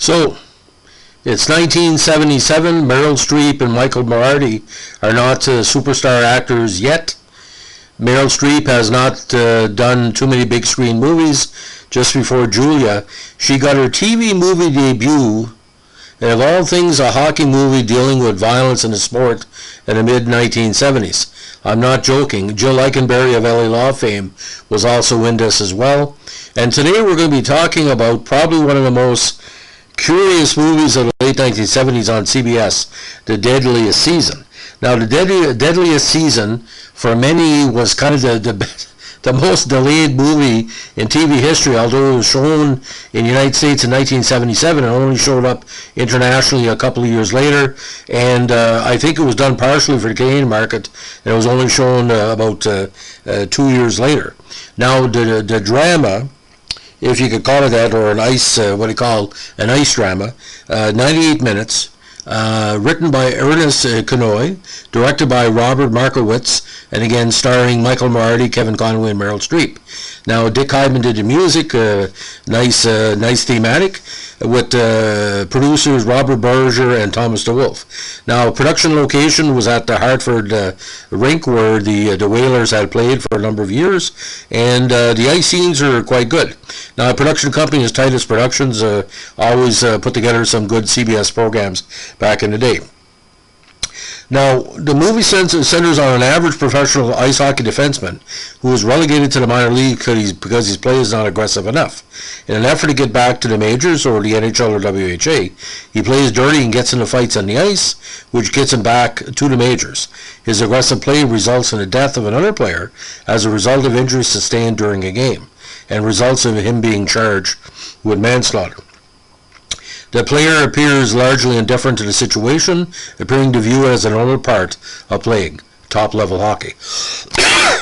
So, it's 1977. Meryl Streep and Michael Moriarty are not superstar actors yet. Meryl Streep has not done too many big screen movies. Just before Julia, she got her TV movie debut, and of all things, a hockey movie dealing with violence in the sport in the mid-1970s. I'm not joking. Jill Eikenberry of LA Law fame was also in this as well. And today we're going to be talking about probably one of the most curious movies of the late 1970s on CBS, The Deadliest Season. Now, The Deadliest Season, for many, was kind of the most delayed movie in TV history, although it was shown in the United States in 1977 and only showed up internationally a couple of years later. And I think it was done partially for the Canadian market, and it was only shown about 2 years later. Now, the drama, if you could call it that, or an ice, an ice drama, 98 minutes, written by Ernest Kinoy, directed by Robert Markowitz, and again starring Michael Moriarty, Kevin Conway, and Meryl Streep. Now, Dick Hyman did the music, nice thematic, with producers Robert Berger and Thomas DeWolf. Now, production location was at the Hartford rink where the Whalers had played for a number of years, and the ice scenes are quite good. Now, production company is Titus Productions, always put together some good CBS programs back in the day. Now, the movie centers on an average professional ice hockey defenseman who is relegated to the minor league because his play is not aggressive enough. In an effort to get back to the majors or the NHL or WHA, he plays dirty and gets into fights on the ice, which gets him back to the majors. His aggressive play results in the death of another player as a result of injuries sustained during a game, and results in him being charged with manslaughter. The player appears largely indifferent to the situation, appearing to view it as another part of playing top-level hockey.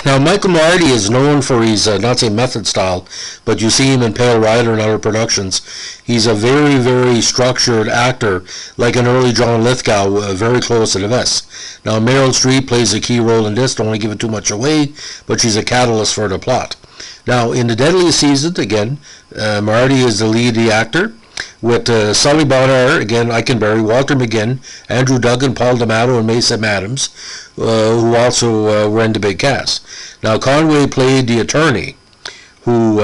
Now, Michael Moriarty is known for his, not say method style, but you see him in Pale Rider and other productions. He's a very, very structured actor, like an early John Lithgow, very close to the vest. Now, Meryl Streep plays a key role in this, don't want to give it too much away, but she's a catalyst for the plot. Now, in The Deadliest Season, again, Moriarty is the lead actor, with Sully Bonner, again, Eikenberry, Walter McGinn, Andrew Duggan, Paul D'Amato, and Mason Adams, who also were in the big cast. Now, Conway played the attorney who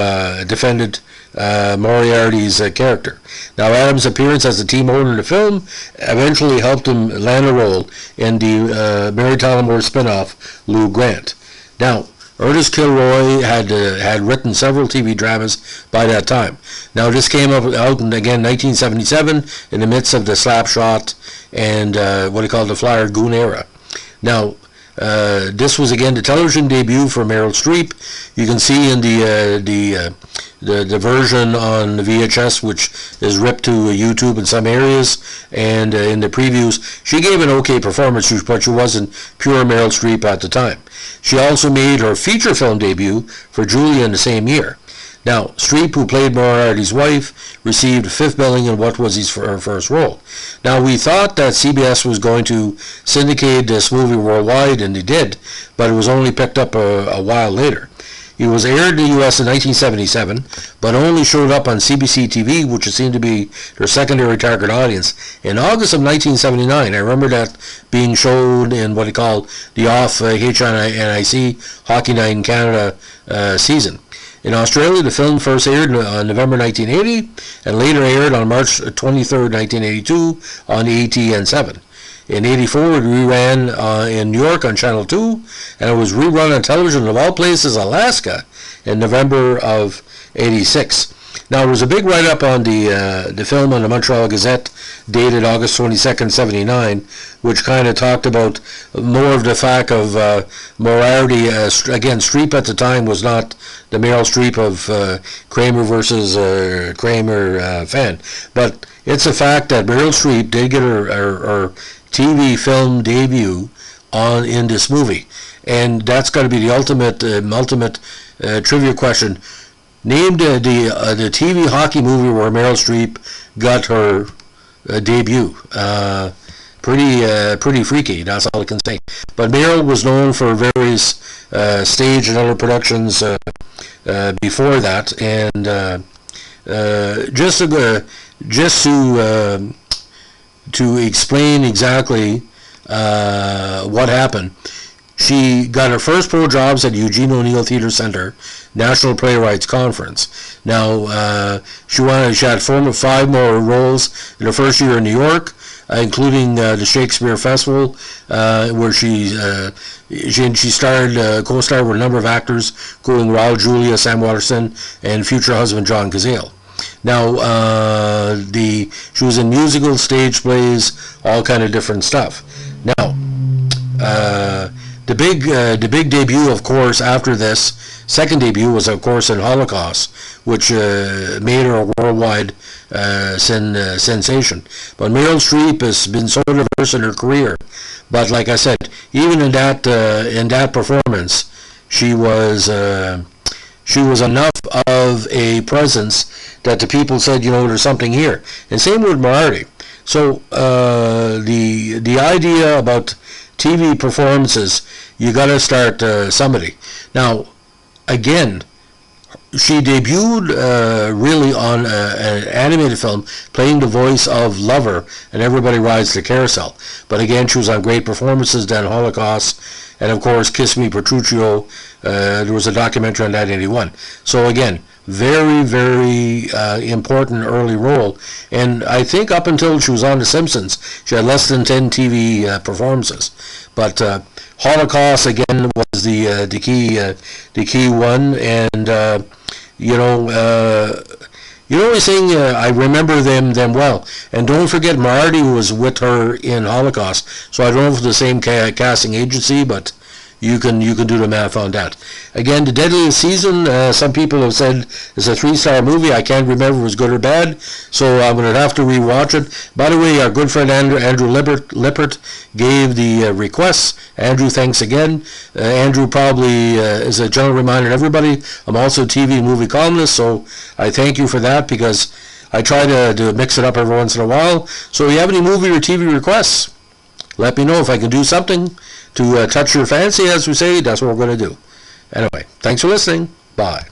defended Moriarty's character. Now, Adams' appearance as the team owner in the film eventually helped him land a role in the Mary Tyler Moore spin-off, Lou Grant. Now, Ernest Kilroy had written several TV dramas by that time. Now, this came out in, again, 1977, in the midst of the Slapshot and the Flyer Goon era. Now, this was, again, the television debut for Meryl Streep. You can see in the version on the VHS, which is ripped to YouTube in some areas, and in the previews, she gave an okay performance, but she wasn't pure Meryl Streep at the time. She also made her feature film debut for Julia in the same year. Now, Streep, who played Moriarty's wife, received fifth billing in what was her first role. Now, we thought that CBS was going to syndicate this movie worldwide, and they did, but it was only picked up a while later. It was aired in the U.S. in 1977, but only showed up on CBC TV, which seemed to be their secondary target audience, in August of 1979. I remember that being shown in what they call the off HNIC Hockey Night in Canada season. In Australia, the film first aired on November 1980, and later aired on March 23, 1982 on the ATN7. In 84, it reran in New York on Channel 2, and it was rerun on television of all places, Alaska, in November of 86. Now, there was a big write-up on the film on the Montreal Gazette, dated August 22nd, 79, which kind of talked about more of the fact of Moriarty. Again, Streep at the time was not the Meryl Streep of Kramer versus Kramer fan, but it's a fact that Meryl Streep did get her TV film debut in this movie, and that's got to be the ultimate trivia question. Name the TV hockey movie where Meryl Streep got her debut. Pretty freaky, that's all I can say. But Meryl was known for various stage and other productions before that, and just to explain exactly what happened. She got her first pro jobs at Eugene O'Neill Theatre Center, National Playwrights Conference. Now, she had 5 more roles in her first year in New York, including the Shakespeare Festival, where she starred, co-starred with a number of actors, including Raul Julia, Sam Waterston, and future husband John Cazale. Now, she was in musicals, stage plays, all kind of different stuff. Now, the big debut, of course, after this, second debut was, of course, in Holocaust, which made her a worldwide sensation. But Meryl Streep has been so diverse in her career. But like I said, even in that performance, she was enough of a presence that the people said, you know, there's something here. And same with Moriarty. So the idea about TV performances, you got to start somebody. Now, again, she debuted really on an animated film, playing the voice of Lover, and Everybody Rides the Carousel. But again, she was on great performances, then Holocaust, and of course, Kiss Me Petruccio. There was a documentary on that in '81. So again, very, very important early role. And I think up until she was on The Simpsons, she had less than 10 TV performances. But Holocaust again was the key one, and you know, the only thing I remember them well. And don't forget, Moriarty was with her in Holocaust. So I don't know if it's the same casting agency, but you can do the math on that. Again, The Deadliest Season, some people have said it's a 3-star movie. I can't remember if it was good or bad, so I'm going to have to rewatch it. By the way, our good friend Andrew Lippert gave the requests. Andrew, thanks again. Andrew probably is a general reminder to everybody. I'm also a TV and movie columnist, so I thank you for that, because I try to mix it up every once in a while. So if you have any movie or TV requests, let me know. If I can do something to touch your fancy, as we say, that's what we're going to do. Anyway, thanks for listening. Bye.